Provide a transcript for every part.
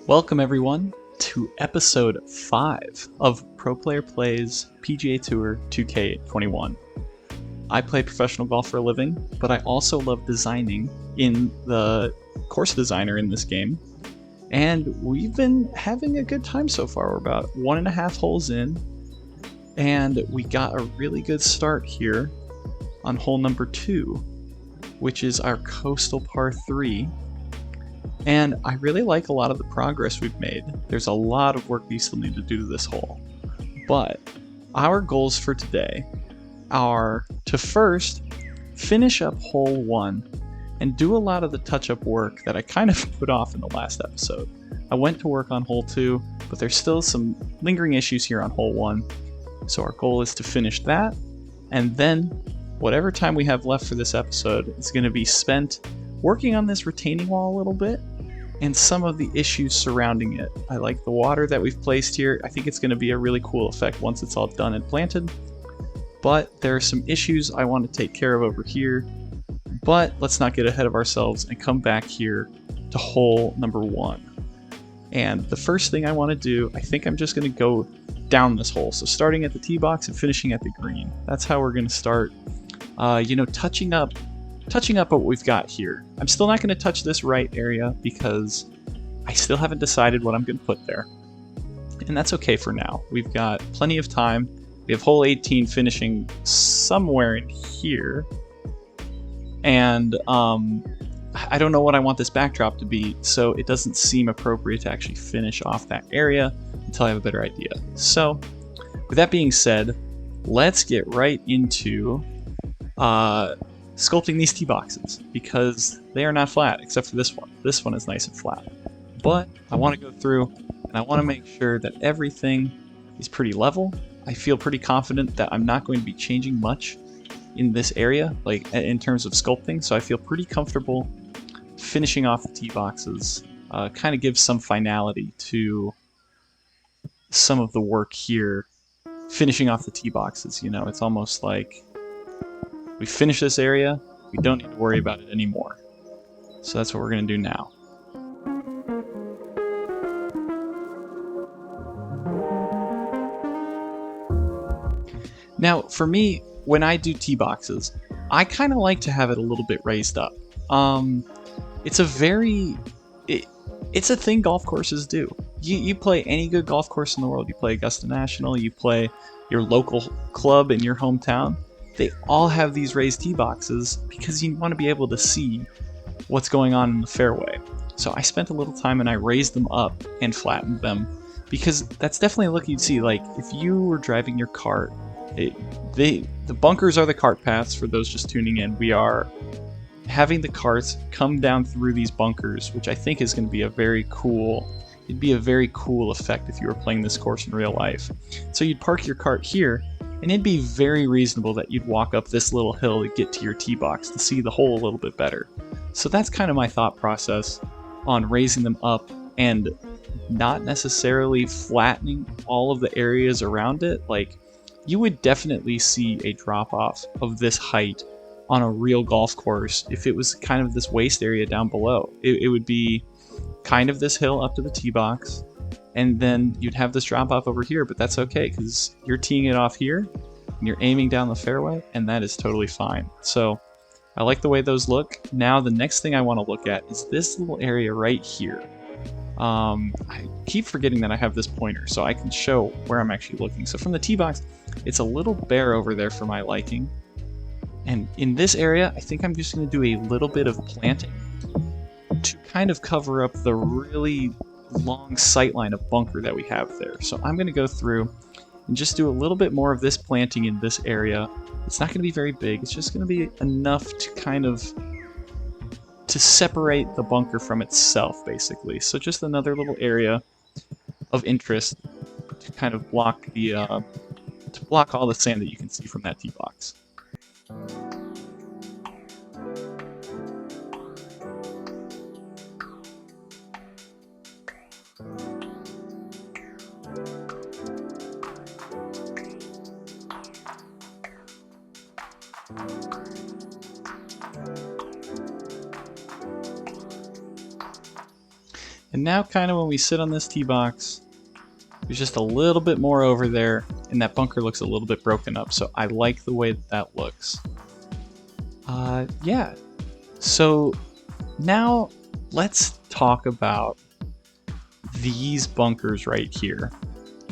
Welcome everyone to episode 5 of Pro Player Plays PGA Tour 2K21. I play professional golf for a living, but I also love designing in the course designer in this game. And we've been having a good time so far. We're about 1.5 holes in, and we got a really good start here on hole number 2, which is our coastal par 3. And I really like a lot of the progress we've made. There's a lot of work we still need to do to this hole. But our goals for today are to first finish up hole 1 and do a lot of the touch-up work that I kind of put off in the last episode. I went to work on hole 2, but there's still some lingering issues here on hole 1. So our goal is to finish that, and then whatever time we have left for this episode is going to be spent working on this retaining wall a little bit and some of the issues surrounding it. I like the water that we've placed here. I think it's going to be a really cool effect once it's all done and planted. But there are some issues I want to take care of over here. But let's not get ahead of ourselves and come back here to hole number 1. And the first thing I want to do, I think I'm just going to go down this hole. So starting at the tee box and finishing at the green. That's how we're going to start, touching up what we've got here. I'm still not going to touch this right area because I still haven't decided what I'm going to put there. And that's okay for now. We've got plenty of time. We have hole 18 finishing somewhere in here. And I don't know what I want this backdrop to be, so it doesn't seem appropriate to actually finish off that area until I have a better idea. So, with that being said, let's get right into sculpting these tee boxes, because they are not flat except for this one. This one is nice and flat. But I want to go through and I want to make sure that everything is pretty level. I feel pretty confident that I'm not going to be changing much in this area, like in terms of sculpting, so I feel pretty comfortable finishing off the tee boxes. Kind of gives some finality to some of the work here. Finishing off the tee boxes, it's almost like we finish this area, we don't need to worry about it anymore. So that's what we're going to do now. Now, for me, when I do tee boxes, I kind of like to have it a little bit raised up. It's a thing golf courses do. You play any good golf course in the world, you play Augusta National, you play your local club in your hometown, they all have these raised tee boxes because you want to be able to see what's going on in the fairway. So I spent a little time and I raised them up and flattened them, because that's definitely a look you'd see. Like if you were driving your cart, the bunkers are the cart paths. For those just tuning in, we are having the carts come down through these bunkers, which I think is going to be it'd be a very cool effect if you were playing this course in real life. So you'd park your cart here, and it'd be very reasonable that you'd walk up this little hill to get to your tee box to see the hole a little bit better. So that's kind of my thought process on raising them up and not necessarily flattening all of the areas around it. Like, you would definitely see a drop off of this height on a real golf course if it was kind of this waist area down below. It would be kind of this hill up to the tee box, and then you'd have this drop off over here, but that's okay because you're teeing it off here and you're aiming down the fairway, and that is totally fine. So I like the way those look. Now the next thing I want to look at is this little area right here. I keep forgetting that I have this pointer so I can show where I'm actually looking. So from the tee box, it's a little bare over there for my liking. And in this area, I think I'm just going to do a little bit of planting to kind of cover up the really long sightline of bunker that we have there. So I'm going to go through and just do a little bit more of this planting in this area. It's not going to be very big. It's just going to be enough to kind of to separate the bunker from itself, basically. So just another little area of interest to kind of block all the sand that you can see from that tee box. And now kind of when we sit on this tee box, there's just a little bit more over there, and that bunker looks a little bit broken up, so I like the way that that looks. Yeah. So now let's talk about these bunkers right here.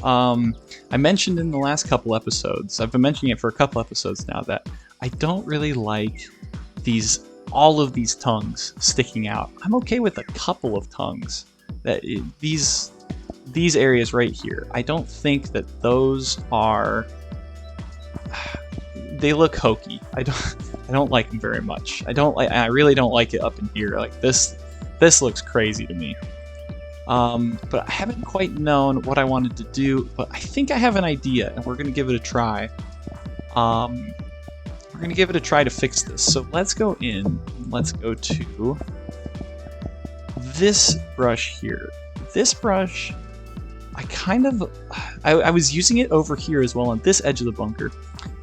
I mentioned in the last couple episodes, I've been mentioning it for a couple episodes now, that I don't really like all of these tongues sticking out. I'm okay with a couple of tongues. These areas right here, I don't think that those are. They look hokey. I don't like them very much. I really don't like it up in here. Like this looks crazy to me. But I haven't quite known what I wanted to do, but I think I have an idea, and we're gonna give it a try. We're gonna give it a try to fix this. So let's go in. Let's go to this brush here. This brush, I was using it over here as well on this edge of the bunker,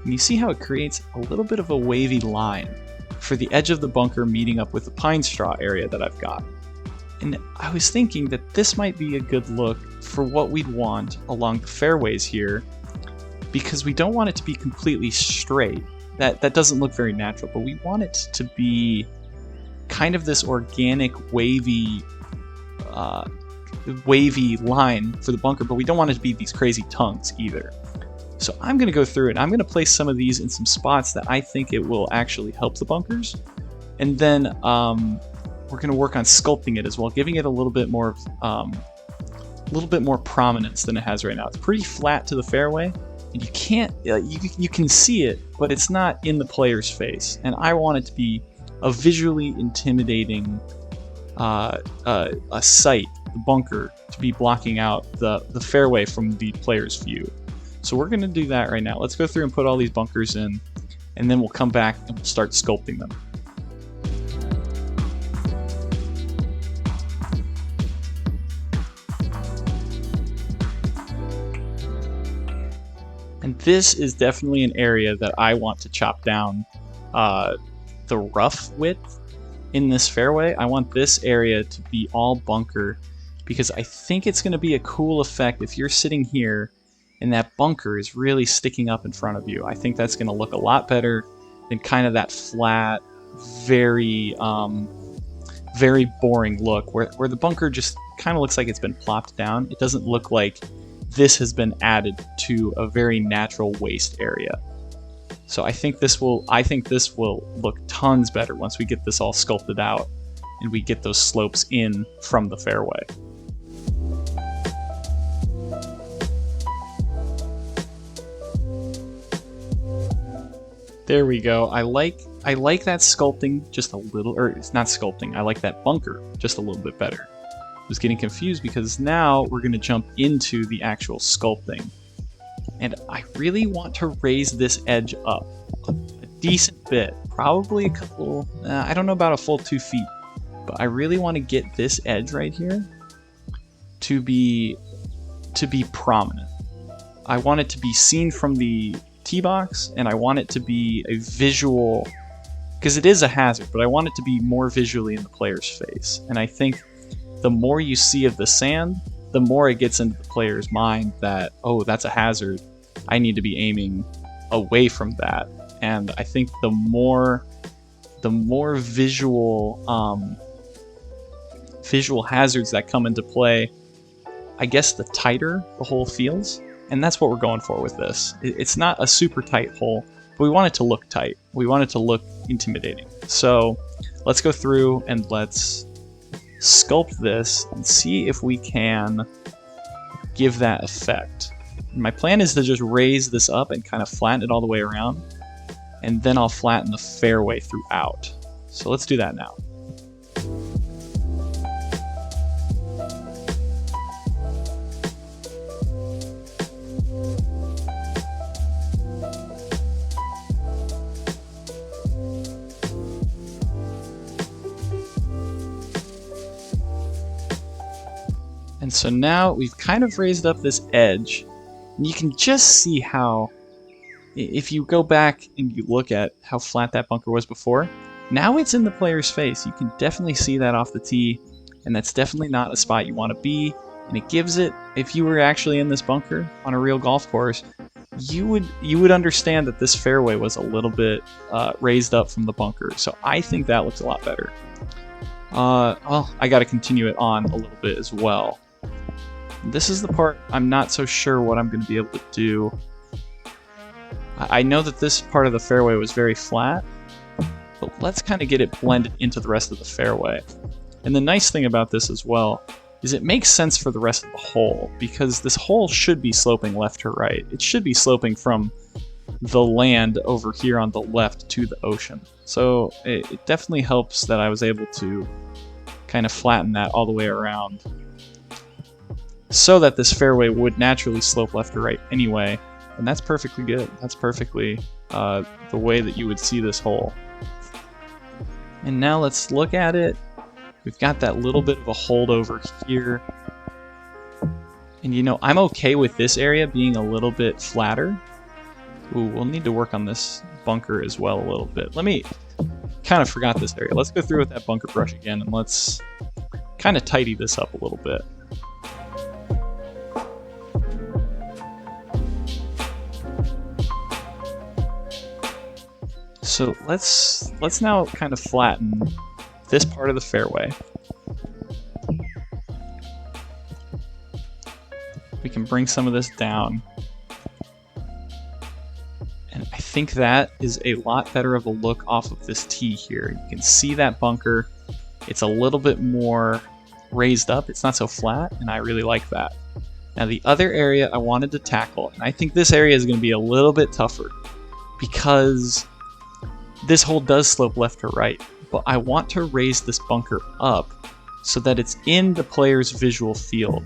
and you see how it creates a little bit of a wavy line for the edge of the bunker meeting up with the pine straw area that I've got. And I was thinking that this might be a good look for what we'd want along the fairways here, because we don't want it to be completely straight. That doesn't look very natural, but we want it to be kind of this organic, wavy line for the bunker, but we don't want it to be these crazy tongues either. So I'm going to go through it, and I'm going to place some of these in some spots that I think it will actually help the bunkers. And then we're going to work on sculpting it as well, giving it a little bit more prominence than it has right now. It's pretty flat to the fairway, and you can't you can see it, but it's not in the player's face. And I want it to be a visually intimidating a sight, the bunker, to be blocking out the fairway from the player's view. So we're going to do that right now. Let's go through and put all these bunkers in, and then we'll come back and we'll start sculpting them. And this is definitely an area that I want to chop down the rough width in this fairway. I want this area to be all bunker, because I think it's going to be a cool effect if you're sitting here and that bunker is really sticking up in front of you. I think that's going to look a lot better than kind of that flat, very boring look where the bunker just kind of looks like it's been plopped down. It doesn't look like this has been added to a very natural waste area. So I think this will look tons better once we get this all sculpted out and we get those slopes in from the fairway. There we go. I like that sculpting just a little, or it's not sculpting, I like that bunker just a little bit better. I was getting confused because now we're going to jump into the actual sculpting. And I really want to raise this edge up a decent bit, probably a couple, I don't know about a full 2 feet, but I really want to get this edge right here to be prominent. I want it to be seen from the tee box, and I want it to be a visual, because it is a hazard, but I want it to be more visually in the player's face. And I think the more you see of the sand, the more it gets into the player's mind that, oh, that's a hazard, I need to be aiming away from that. And I think the more visual hazards that come into play, I guess the tighter the hole feels. And that's what we're going for with this. It's not a super tight hole, but we want it to look tight. We want it to look intimidating. So let's go through and let's sculpt this and see if we can give that effect. My plan is to just raise this up and kind of flatten it all the way around, and then I'll flatten the fairway throughout. So let's do that now. And so now we've kind of raised up this edge, and you can just see how, if you go back and you look at how flat that bunker was before, now it's in the player's face. You can definitely see that off the tee. and that's definitely not a spot you want to be. And it gives it, if you were actually in this bunker on a real golf course, you would understand that this fairway was a little bit raised up from the bunker. So I think that looks a lot better. Well, I got to continue it on a little bit as well. This is the part I'm not so sure what I'm going to be able to do. I know that this part of the fairway was very flat, but let's kind of get it blended into the rest of the fairway. And the nice thing about this as well is it makes sense for the rest of the hole, because this hole should be sloping left to right. It should be sloping from the land over here on the left to the ocean. So it definitely helps that I was able to kind of flatten that all the way around so that this fairway would naturally slope left to right anyway. And that's perfectly good. That's perfectly the way that you would see this hole. And now let's look at it. We've got that little bit of a holdover here. And you know, I'm okay with this area being a little bit flatter. Ooh, we'll need to work on this bunker as well a little bit. Kind of forgot this area. Let's go through with that bunker brush again, and let's kind of tidy this up a little bit. So let's now kind of flatten this part of the fairway. We can bring some of this down. And I think that is a lot better of a look off of this tee here. You can see that bunker. It's a little bit more raised up. It's not so flat, and I really like that. Now the other area I wanted to tackle, and I think this area is going to be a little bit tougher because this hole does slope left to right, but I want to raise this bunker up so that it's in the player's visual field.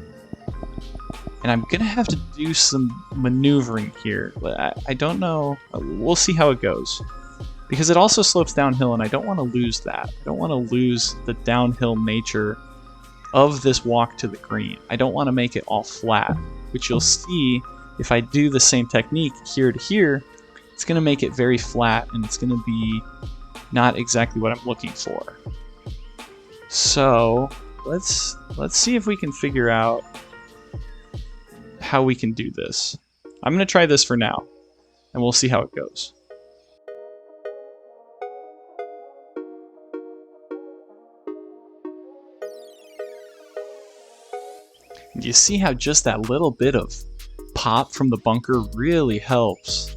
And I'm going to have to do some maneuvering here. I don't know. We'll see how it goes. Because it also slopes downhill, and I don't want to lose that. I don't want to lose the downhill nature of this walk to the green. I don't want to make it all flat, which you'll see if I do the same technique here to here. It's going to make it very flat, and it's going to be not exactly what I'm looking for. So let's see if we can figure out how we can do this. I'm going to try this for now, and we'll see how it goes. And you see how just that little bit of pop from the bunker really helps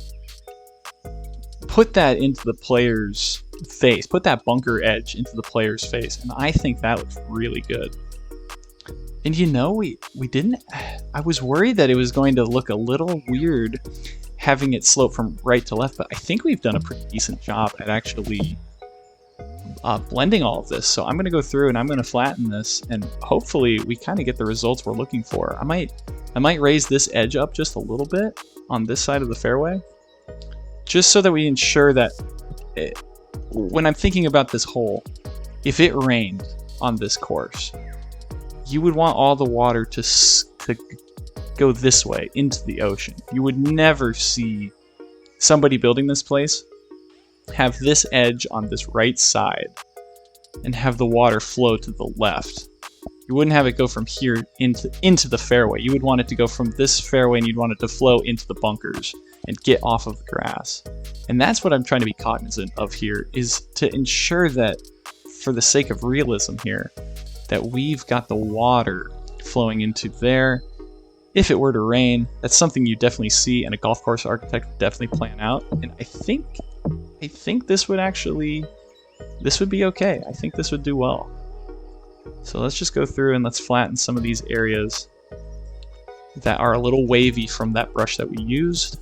put that into the player's face, put that bunker edge into the player's face, and I think that looks really good. And you know, we didn't, I was worried that it was going to look a little weird having it slope from right to left, but I think we've done a pretty decent job at actually blending all of this. So I'm going to go through and I'm going to flatten this, and hopefully we kind of get the results we're looking for. I might raise this edge up just a little bit on this side of the fairway, just so that we ensure that when I'm thinking about this hole, if it rained on this course, you would want all the water to go this way into the ocean. You would never see somebody building this place have this edge on this right side and have the water flow to the left. You wouldn't have it go from here into the fairway. You would want it to go from this fairway, and you'd want it to flow into the bunkers and get off of the grass. And that's what I'm trying to be cognizant of here, is to ensure that, for the sake of realism here, that we've got the water flowing into there. If it were to rain, that's something you definitely see, and a golf course architect would definitely plan out. And I think this would be okay. I think this would do well. So let's just go through and let's flatten some of these areas that are a little wavy from that brush that we used.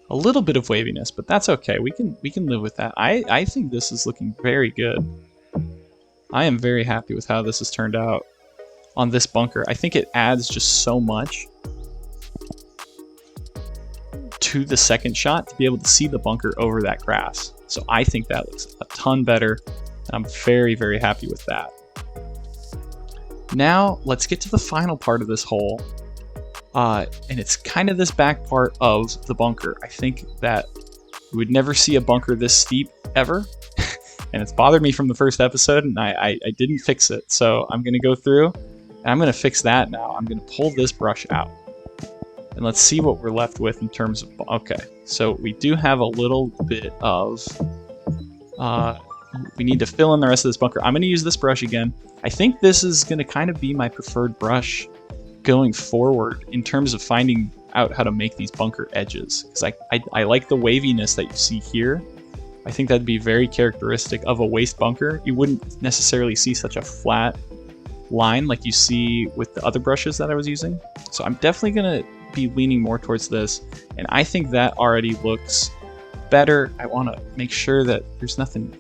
A little bit of waviness, but that's okay. We can live with that. I think this is looking very good. I am very happy with how this has turned out on this bunker. I think it adds just so much to the second shot to be able to see the bunker over that grass. So I think that looks a ton better. I'm very, very happy with that. Now let's get to the final part of this hole. And it's kind of this back part of the bunker. I think that You would never see a bunker this steep ever. And it's bothered me from the first episode, and I didn't fix it. So I'm going to go through, and I'm going to fix that now. I'm going to pull this brush out. And let's see what we're left with in terms of... Okay, so we do have a little bit of... we need to fill in the rest of this bunker. I'm going to use this brush again. I think this is going to kind of be my preferred brush going forward in terms of finding out how to make these bunker edges. Because I like the waviness that you see here. I think that'd be very characteristic of a waist bunker. You wouldn't necessarily see such a flat line like you see with the other brushes that I was using. So I'm definitely going to be leaning more towards this. And I think that already looks better. I want to make sure that there's nothing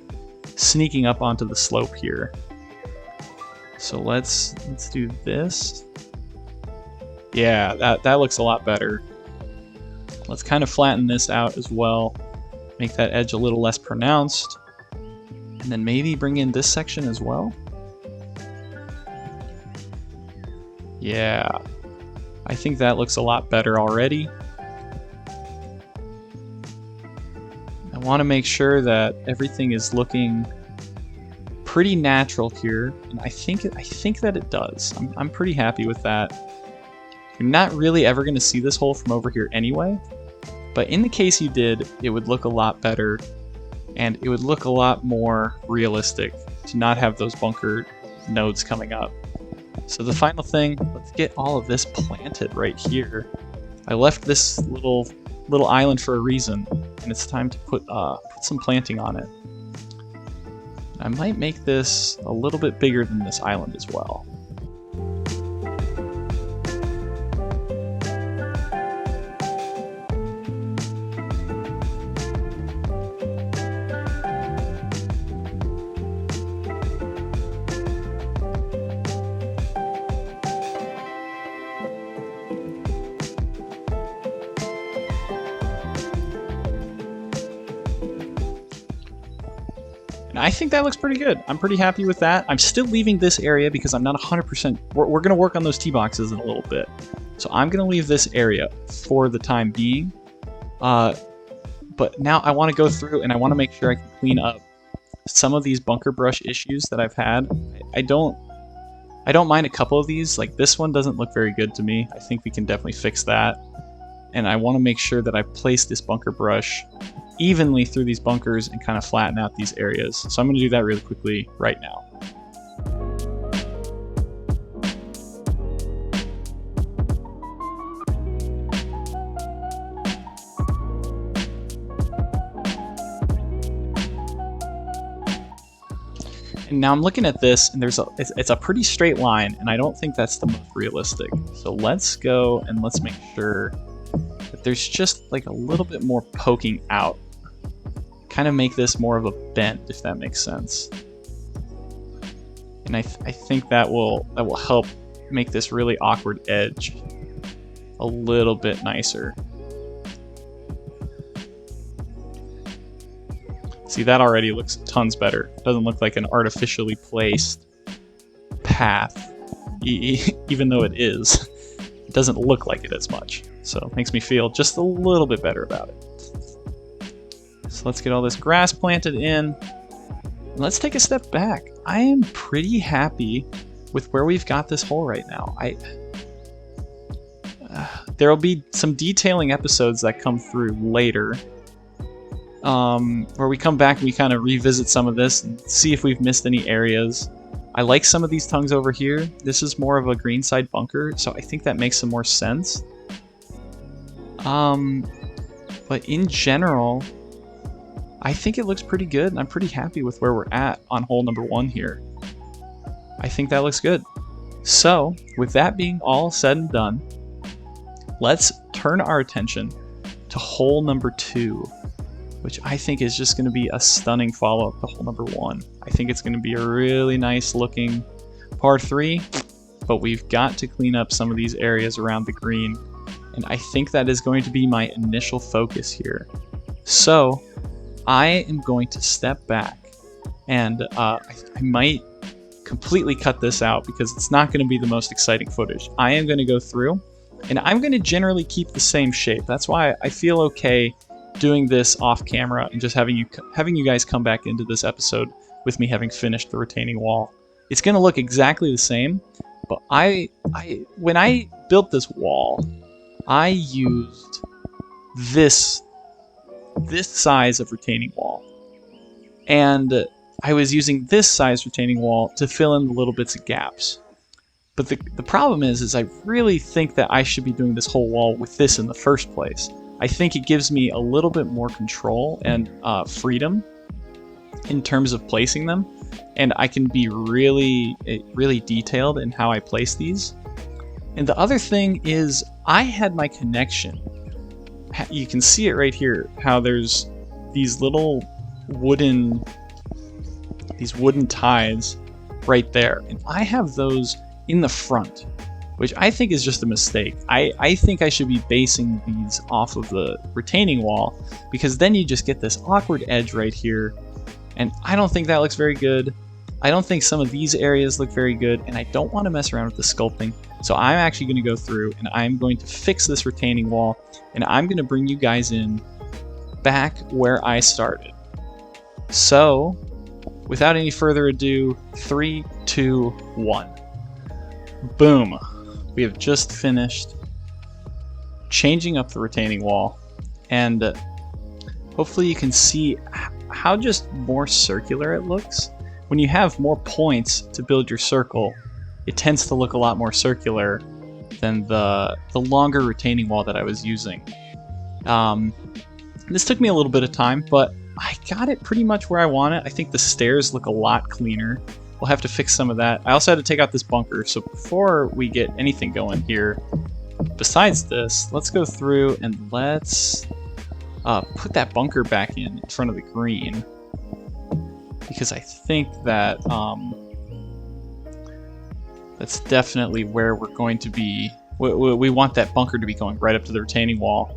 sneaking up onto the slope here. So let's do this. Yeah, that looks a lot better. Let's kind of flatten this out as well. Make that edge a little less pronounced. And then maybe bring in this section as well. Yeah, I think that looks a lot better already. I want to make sure that everything is looking pretty natural here, and I think that it does. I'm pretty happy with that. You're not really ever going to see this hole from over here anyway, but in the case you did, it would look a lot better, and it would look a lot more realistic to not have those bunker nodes coming up. So the final thing, let's get all of this planted right here. I left this little island for a reason, and it's time to put some planting on it. I might make this a little bit bigger than this island as well. And I think that looks pretty good. I'm pretty happy with that. I'm still leaving this area because I'm not 100%. We're going to work on those tee boxes in a little bit. So I'm going to leave this area for the time being. But now I want to go through and I want to make sure I can clean up some of these bunker brush issues that I've had. I don't mind a couple of these. Like this one doesn't look very good to me. I think we can definitely fix that. And I want to make sure that I place this bunker brush evenly through these bunkers and kind of flatten out these areas. So I'm going to do that really quickly right now. And now I'm looking at this, and it's a pretty straight line, and I don't think that's the most realistic. So let's go and let's make sure that there's just like a little bit more poking out. Kind of make this more of a bend, if that makes sense. And I think that will help make this really awkward edge a little bit nicer. See, that already looks tons better. It doesn't look like an artificially placed path, even though it is. It doesn't look like it as much. So it makes me feel just a little bit better about it. So let's get all this grass planted in. And let's take a step back. I am pretty happy with where we've got this hole right now. There will be some detailing episodes that come through later, where we come back and we kind of revisit some of this and see if we've missed any areas. I like some of these tongues over here. This is more of a greenside bunker, so I think that makes some more sense. But in general, I think it looks pretty good, and I'm pretty happy with where we're at on hole number 1 here. I think that looks good. So, with that being all said and done, let's turn our attention to hole number 2, which I think is just going to be a stunning follow-up to hole number 1. I think it's going to be a really nice looking par 3, but we've got to clean up some of these areas around the green, and I think that is going to be my initial focus here. So, I am going to step back, and I might completely cut this out because it's not going to be the most exciting footage. I am going to go through, and I'm going to generally keep the same shape. That's why I feel okay doing this off camera and just having you guys come back into this episode with me having finished the retaining wall. It's gonna look exactly the same, but when I built this wall, I used this size of retaining wall, and I was using this size retaining wall to fill in the little bits of gaps. But the problem is I really think that I should be doing this whole wall with this in the first place. I think it gives me a little bit more control and freedom in terms of placing them, and I can be really detailed in how I place these. And the other thing is I had my connection. You can see it right here, how there's these little wooden ties right there, and I have those in the front, which I think is just a mistake. I think I should be basing these off of the retaining wall, because then you just get this awkward edge right here, and I don't think that looks very good. I don't think some of these areas look very good, and I don't want to mess around with the sculpting. So I'm actually going to go through and I'm going to fix this retaining wall, and I'm going to bring you guys in back where I started. So without any further ado, 3, 2, 1. Boom. We have just finished changing up the retaining wall, and hopefully you can see how just more circular it looks. When you have more points to build your circle, it tends to look a lot more circular than the longer retaining wall that I was using. This took me a little bit of time, but I got it pretty much where I want it. I think the stairs look a lot cleaner. We'll have to fix some of that. I also had to take out this bunker, so before we get anything going here, besides this, let's go through and let's put that bunker back in front of the green, because I think that that's definitely where we're going to be. We want that bunker to be going right up to the retaining wall.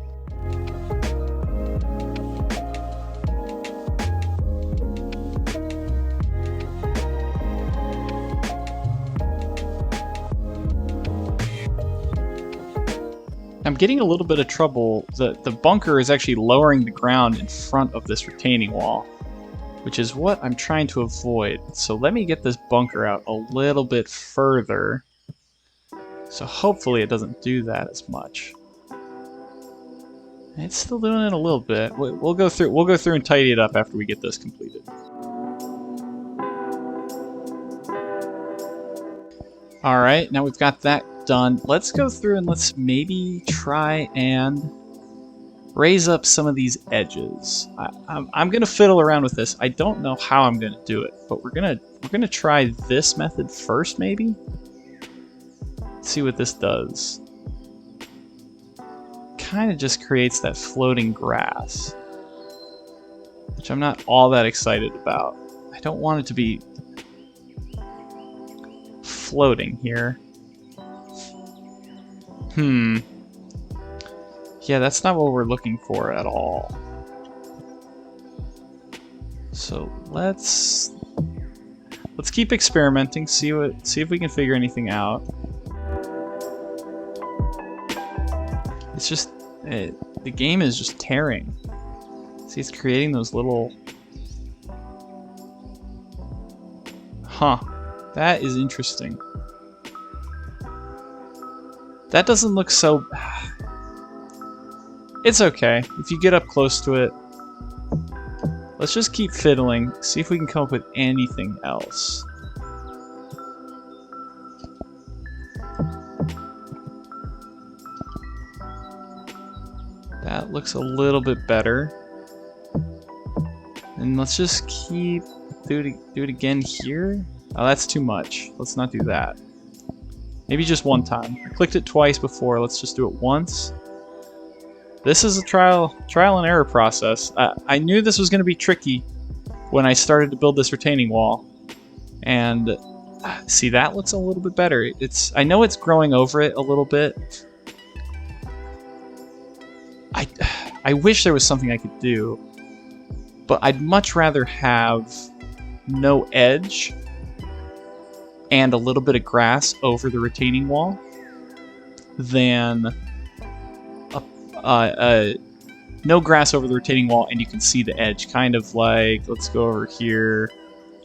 I'm getting a little bit of trouble. The bunker is actually lowering the ground in front of this retaining wall, which is what I'm trying to avoid. So let me get this bunker out a little bit further. So hopefully it doesn't do that as much. It's still doing it a little bit. We'll go through and tidy it up after we get this completed. All right, now we've got that done. Let's go through and let's maybe try and raise up some of these edges. I'm gonna fiddle around with this. I don't know how I'm gonna do it, but we're gonna try this method first, maybe. Let's see what this does. Kind of just creates that floating grass, which I'm not all that excited about. I don't want it to be floating here. Yeah, that's not what we're looking for at all. So let's keep experimenting, see if we can figure anything out. It's just the game is just tearing. See, it's creating those little. Huh. That is interesting. That doesn't look so... It's okay. If you get up close to it, let's just keep fiddling, see if we can come up with anything else. That looks a little bit better. And let's just keep... Do it again here? Oh, that's too much. Let's not do that. Maybe just one time. I clicked it twice before. Let's just do it once. This is a trial and error process. I knew this was going to be tricky when I started to build this retaining wall. And see, that looks a little bit better. I know it's growing over it a little bit. I wish there was something I could do, but I'd much rather have no edge and a little bit of grass over the retaining wall than no grass over the retaining wall, and you can see the edge, kind of like, let's go over here,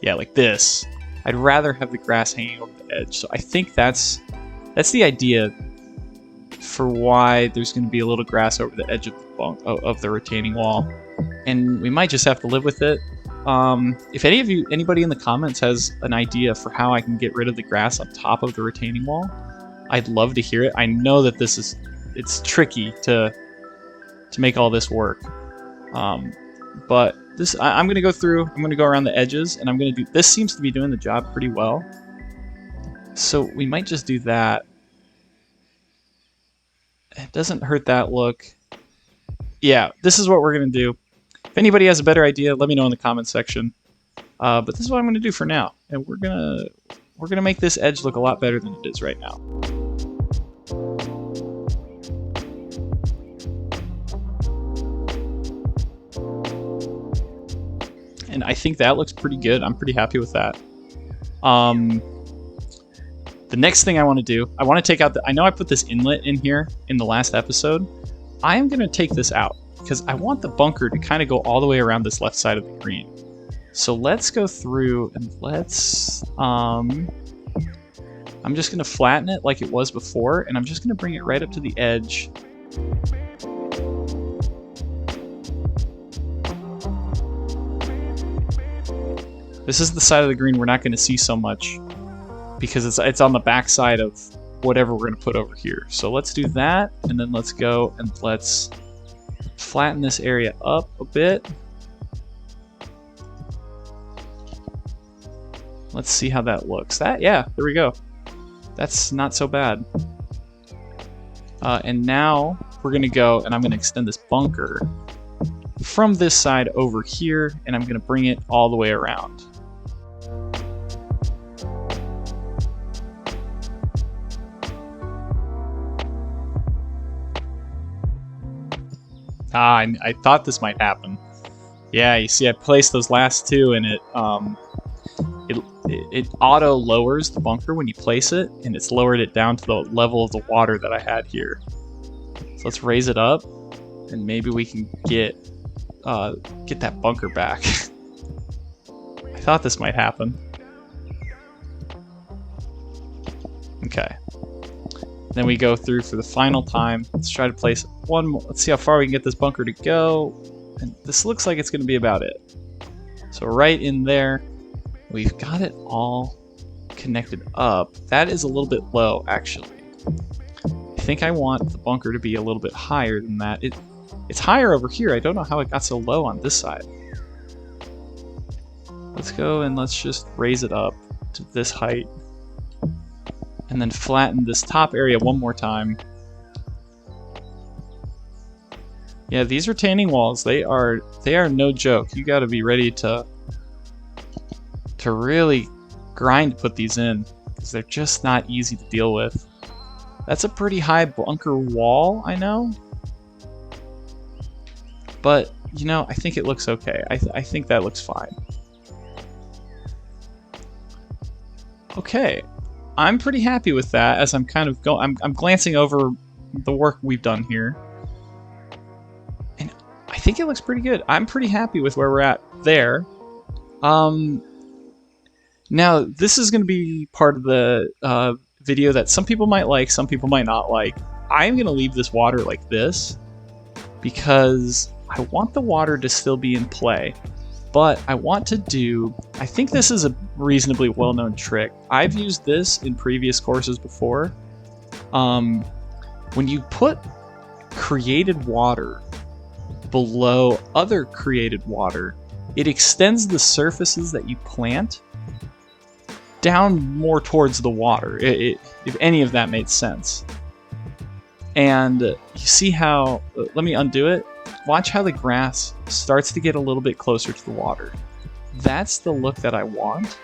yeah, like this. I'd rather have the grass hanging over the edge, so I think that's the idea for why there's going to be a little grass over the edge of the retaining wall, and we might just have to live with it. If anybody in the comments has an idea for how I can get rid of the grass on top of the retaining wall, I'd love to hear it. I know that it's tricky to make all this work, but I'm going to go through. I'm going to go around the edges, and I'm going to do. This seems to be doing the job pretty well, so we might just do that. It doesn't hurt that look. Yeah, this is what we're going to do. If anybody has a better idea, let me know in the comments section. But this is what I'm going to do for now, and we're gonna make this edge look a lot better than it is right now. And I think that looks pretty good. I'm pretty happy with that. The next thing I want to do, I want to take out I know I put this inlet in here in the last episode. I am going to take this out because I want the bunker to kind of go all the way around this left side of the green. So let's go through and let's, I'm just going to flatten it like it was before, and I'm just going to bring it right up to the edge. This is the side of the green we're not going to see so much because it's on the back side of whatever we're going to put over here. So let's do that, and then let's go and let's flatten this area up a bit. Let's see how that looks. Yeah, there we go. That's not so bad. And now we're going to go, and I'm going to extend this bunker from this side over here, and I'm going to bring it all the way around. I thought this might happen. Yeah, you see I placed those last two, and it auto lowers the bunker when you place it, and it's lowered it down to the level of the water that I had here. So let's raise it up, and maybe we can get that bunker back. I thought this might happen. Okay. Then we go through for the final time. Let's try to place one more. Let's see how far we can get this bunker to go. And this looks like it's going to be about it. So right in there, we've got it all connected up. That is a little bit low, actually. I think I want the bunker to be a little bit higher than that. It's higher over here. I don't know how it got so low on this side. Let's go and let's just raise it up to this height. And then flatten this top area one more time. Yeah, these retaining walls, they are no joke. You gotta be ready to really grind to put these in, because they're just not easy to deal with. That's a pretty high bunker wall, I know. But, you know, I think it looks okay. I think that looks fine. Okay. I'm pretty happy with that, as I'm kind of I'm glancing over the work we've done here. And I think it looks pretty good. I'm pretty happy with where we're at there. Now, this is going to be part of the video that some people might like, some people might not like. I'm going to leave this water like this because I want the water to still be in play. But I want to do, I think this is a reasonably well-known trick. I've used this in previous courses before. When you put created water below other created water, it extends the surfaces that you plant down more towards the water, if any of that made sense. And you see how, let me undo it. Watch how the grass starts to get a little bit closer to the water. That's the look that I want.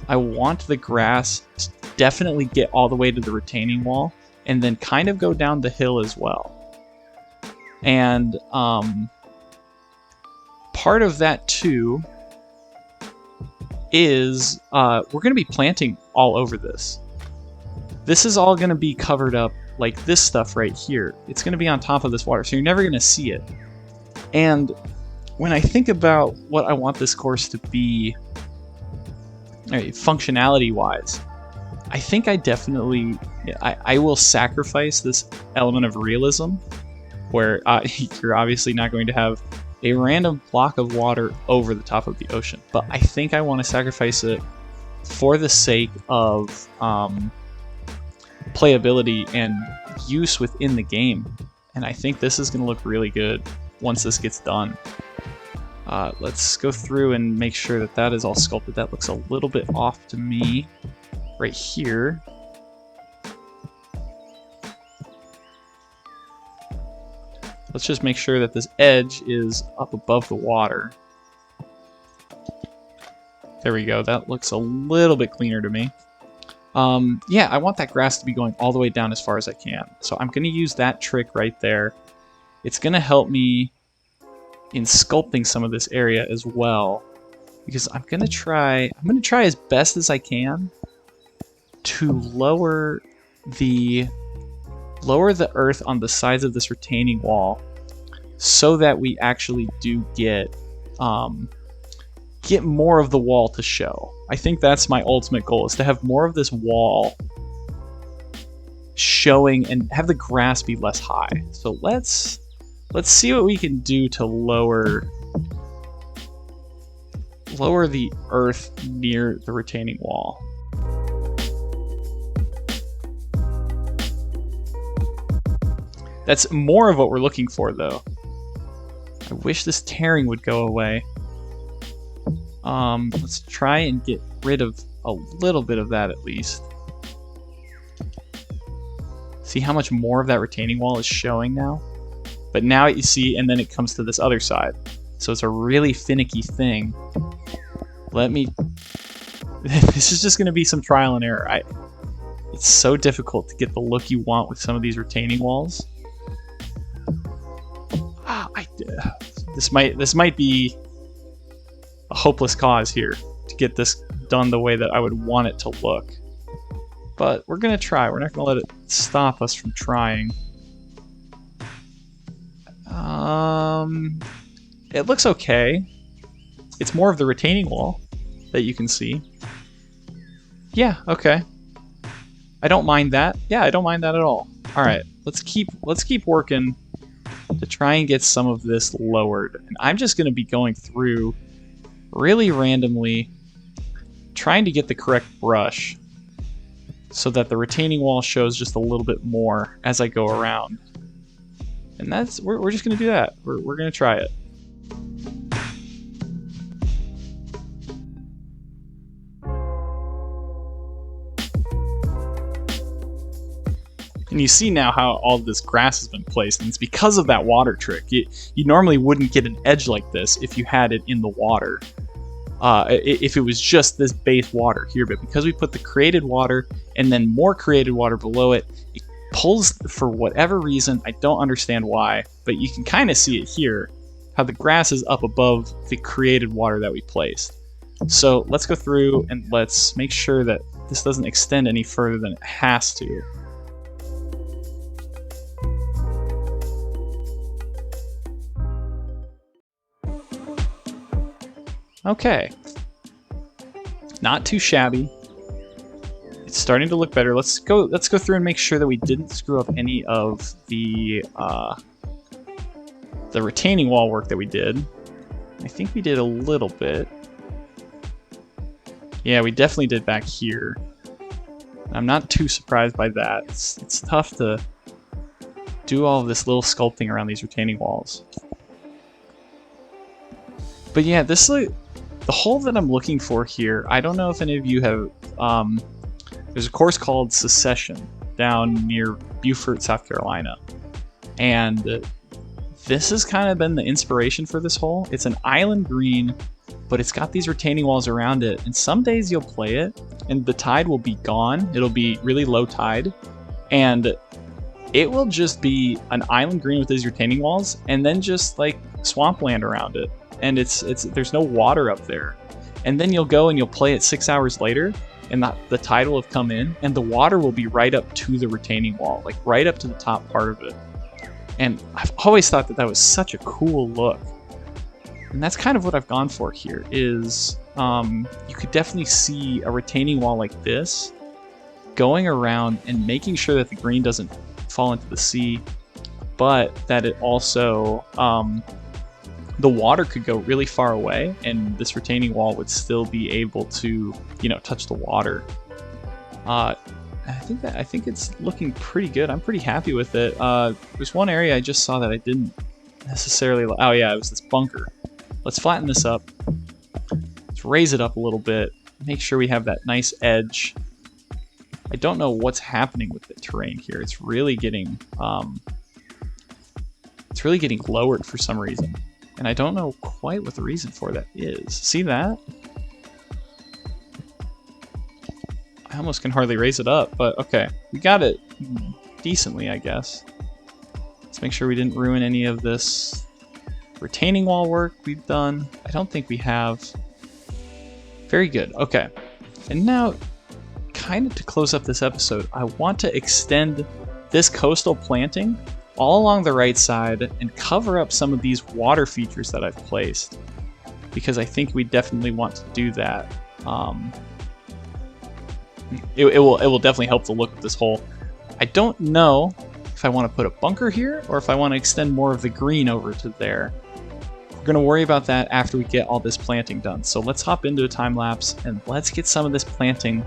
I want the grass to definitely get all the way to the retaining wall and then kind of go down the hill as well. And part of that too is we're going to be planting all over this. This is all going to be covered up like this stuff right here. It's going to be on top of this water, so you're never going to see it. And when I think about what I want this course to be, functionality wise, I think I definitely, I will sacrifice this element of realism, where you're obviously not going to have a random block of water over the top of the ocean. But I think I want to sacrifice it for the sake of playability and use within the game. And I think this is going to look really good once this gets done. Let's go through and make sure that that is all sculpted. That looks a little bit off to me right here. Let's just make sure that this edge is up above the water. There we go. That looks a little bit cleaner to me. Yeah, I want that grass to be going all the way down as far as I can. So I'm going to use that trick right there. It's going to help me in sculpting some of this area as well, because I'm going to try as best as I can to lower the earth on the sides of this retaining wall, so that we actually do get more of the wall to show. I think that's my ultimate goal, is to have more of this wall showing and have the grass be less high. So let's see what we can do to lower the earth near the retaining wall. That's more of what we're looking for, though. I wish this tearing would go away. Let's try and get rid of a little bit of that at least. See how much more of that retaining wall is showing now? But now you see, and then it comes to this other side. So it's a really finicky thing. This is just going to be some trial and error. It's so difficult to get the look you want with some of these retaining walls. This might be a hopeless cause here to get this done the way that I would want it to look. But we're going to try. We're not going to let it stop us from trying. It looks okay. It's more of the retaining wall that you can see. Yeah, okay. I don't mind that. Yeah, I don't mind that at all. All right, let's keep working to try and get some of this lowered. And I'm just going to be going through really randomly, trying to get the correct brush so that the retaining wall shows just a little bit more as I go around. And we're just going to do that. We're going to try it. And you see now how all of this grass has been placed, and it's because of that water trick. You normally wouldn't get an edge like this if you had it in the water. If it was just this base water here, but because we put the created water and then more created water below it, it pulls for whatever reason. I don't understand why, but you can kind of see it here, how the grass is up above the created water that we placed. So let's go through and let's make sure that this doesn't extend any further than it has to. Okay, not too shabby. It's starting to look better. Let's go through and make sure that we didn't screw up any of the retaining wall work that we did. I think we did a little bit. Yeah, we definitely did back here. I'm not too surprised by that. It's tough to do all of this little sculpting around these retaining walls. But yeah, the hole that I'm looking for here, I don't know if any of you have, there's a course called Secession down near Beaufort, South Carolina. And this has kind of been the inspiration for this hole. It's an island green, but it's got these retaining walls around it. And some days you'll play it and the tide will be gone. It'll be really low tide. And it will just be an island green with these retaining walls and then just like swampland around it. And there's no water up there. And then you'll go and you'll play it 6 hours later, and the tide will have come in, and the water will be right up to the retaining wall, like right up to the top part of it. And I've always thought that was such a cool look. And that's kind of what I've gone for here, is you could definitely see a retaining wall like this going around and making sure that the green doesn't fall into the sea, but that it also, the water could go really far away and this retaining wall would still be able to, you know, touch the water. I think it's looking pretty good. I'm pretty happy with it. There's one area I just saw that I didn't necessarily, oh yeah, it was this bunker. Let's flatten this up. Let's raise it up a little bit. Make sure we have that nice edge. I don't know what's happening with the terrain here. It's really getting lowered for some reason. And I don't know quite what the reason for that is. See that? I almost can hardly raise it up, but okay. We got it decently, I guess. Let's make sure we didn't ruin any of this retaining wall work we've done. I don't think we have. Very good. Okay. And now, kind of to close up this episode, I want to extend this coastal planting all along the right side and cover up some of these water features that I've placed, because I think we definitely want to do that. It will definitely help the look of this hole. I don't know if I want to put a bunker here or if I want to extend more of the green over to there. We're going to worry about that after we get all this planting done. So let's hop into a time lapse and let's get some of this planting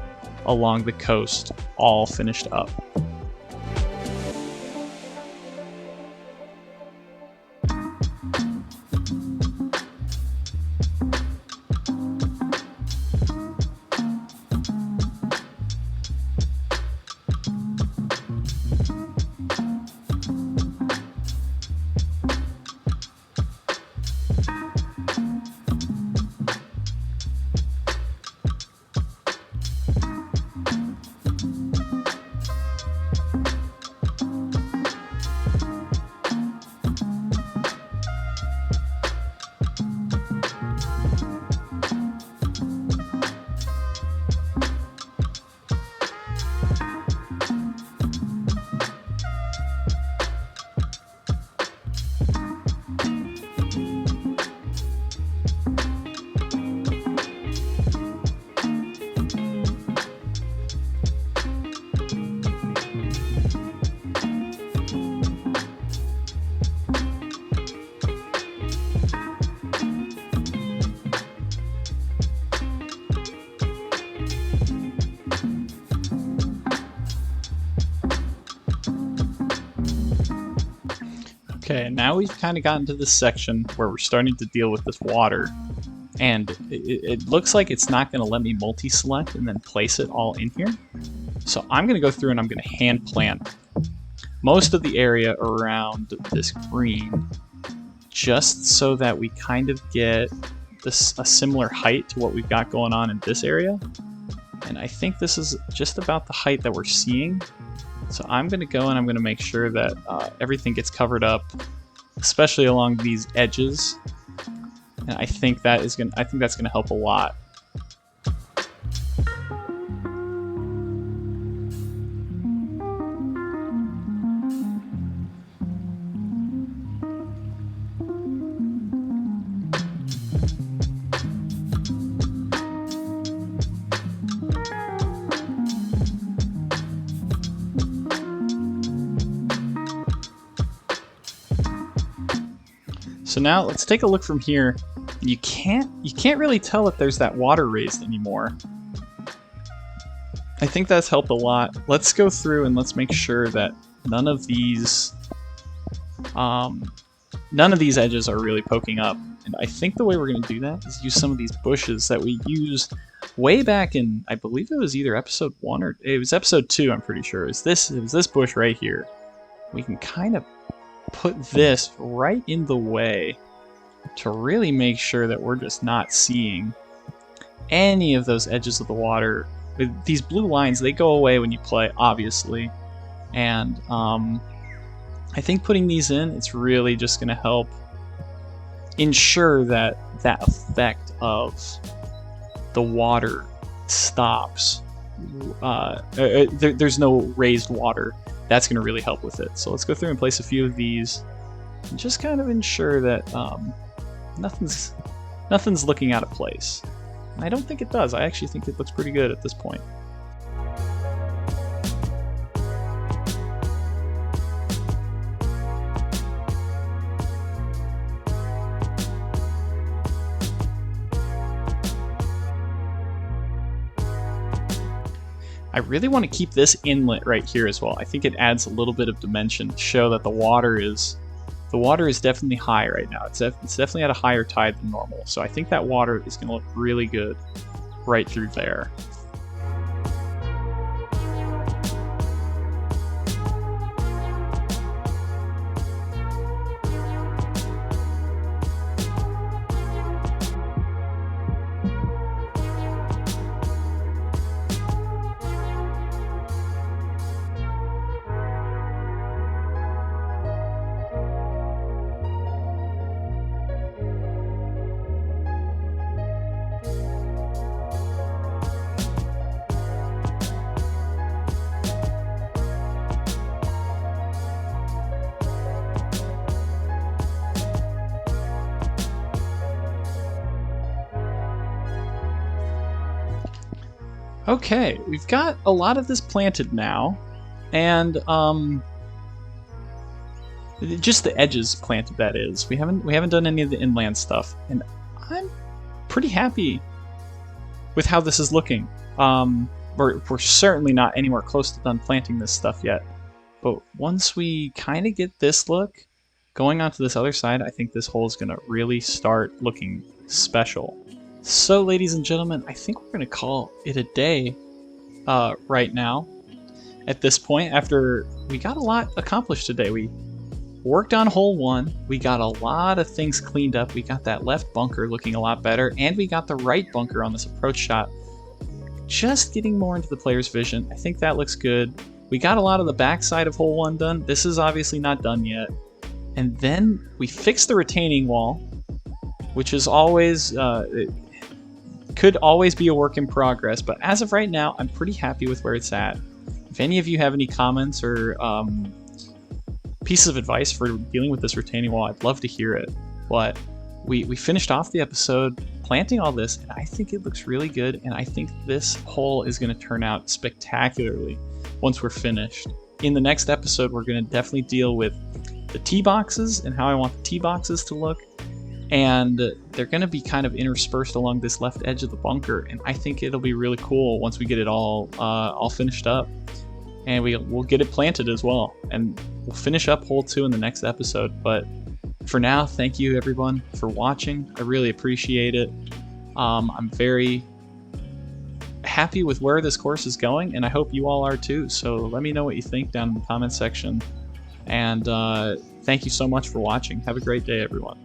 along the coast all finished up. Okay, now we've kind of gotten to this section where we're starting to deal with this water, and it looks like it's not going to let me multi-select and then place it all in here. So I'm going to go through and I'm going to hand plant most of the area around this green, just so that we kind of get this a similar height to what we've got going on in this area. And I think this is just about the height that we're seeing. So I'm going to go and I'm going to make sure that everything gets covered up, especially along these edges. And I think that's going to help a lot. So now let's take a look from here. You can't really tell if there's that water raised anymore. I think that's helped a lot. Let's go through and let's make sure that none of these edges are really poking up. And I think the way we're going to do that is use some of these bushes that we used way back in, I believe it was either episode 1 or it was episode 2. I'm pretty sure it was this bush right here. We can kind of put this right in the way to really make sure that we're just not seeing any of those edges of the water. These blue lines, they go away when you play, obviously, and I think putting these in, it's really just going to help ensure that that effect of the water stops. There's no raised water. That's going to really help with it. So let's go through and place a few of these and just kind of ensure that nothing's looking out of place. And I don't think it does. I actually think it looks pretty good at this point. I really want to keep this inlet right here as well. I think it adds a little bit of dimension to show that the water is definitely high right now. It's definitely at a higher tide than normal. So I think that water is going to look really good right through there. Okay, we've got a lot of this planted now, and just the edges planted, that is. We haven't done any of the inland stuff, and I'm pretty happy with how this is looking. We're certainly not anywhere close to done planting this stuff yet, but once we kind of get this look going onto this other side, I think this hole is going to really start looking special. So, ladies and gentlemen, I think we're going to call it a day right now. At this point, after we got a lot accomplished today, we worked on hole 1, we got a lot of things cleaned up, we got that left bunker looking a lot better, and we got the right bunker on this approach shot just getting more into the player's vision. I think that looks good. We got a lot of the backside of hole 1 done. This is obviously not done yet. And then we fixed the retaining wall, which is always... could always be a work in progress, but as of right now, I'm pretty happy with where it's at. If any of you have any comments or pieces of advice for dealing with this retaining wall, I'd love to hear it. But we finished off the episode planting all this, and I think it looks really good, and I think this hole is going to turn out spectacularly once we're finished. In the next episode, we're going to definitely deal with the tee boxes and how I want the tee boxes to look. And they're going to be kind of interspersed along this left edge of the bunker, and I think it'll be really cool once we get it all finished up, and we'll get it planted as well, and we'll finish up hole 2 in the next episode. But for now, thank you everyone for watching. I really appreciate it. I'm very happy with where this course is going, and I hope you all are too. So let me know what you think down in the comment section, and thank you so much for watching. Have a great day, everyone.